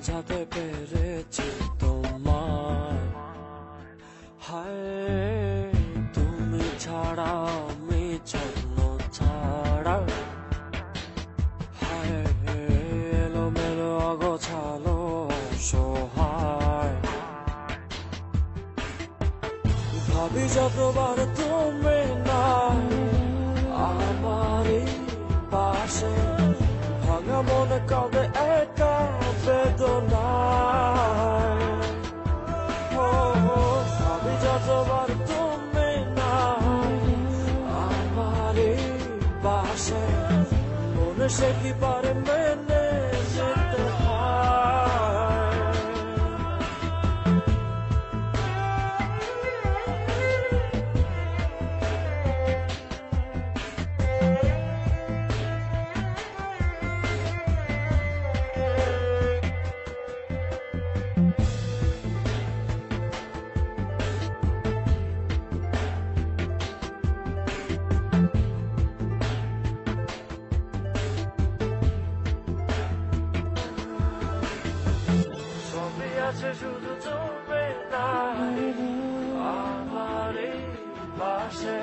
বোঝাতে পেরেছি তোমায়। হায় তুমি ছাড়া আমি ছন্ন ছাড়া, হায় এলোমেলো অগোছালো অসহায়। ভাবি যতবার তুমি না আমারই পাশে, ভাঙা মনে কাঁদে একা বেদনায়। ভাবি যতবার তুমি না আমারই পাশে, মনে সে কি পারে মেনে যেতে হয়। আছে শুধু তুমি নাই আমারই পাশে।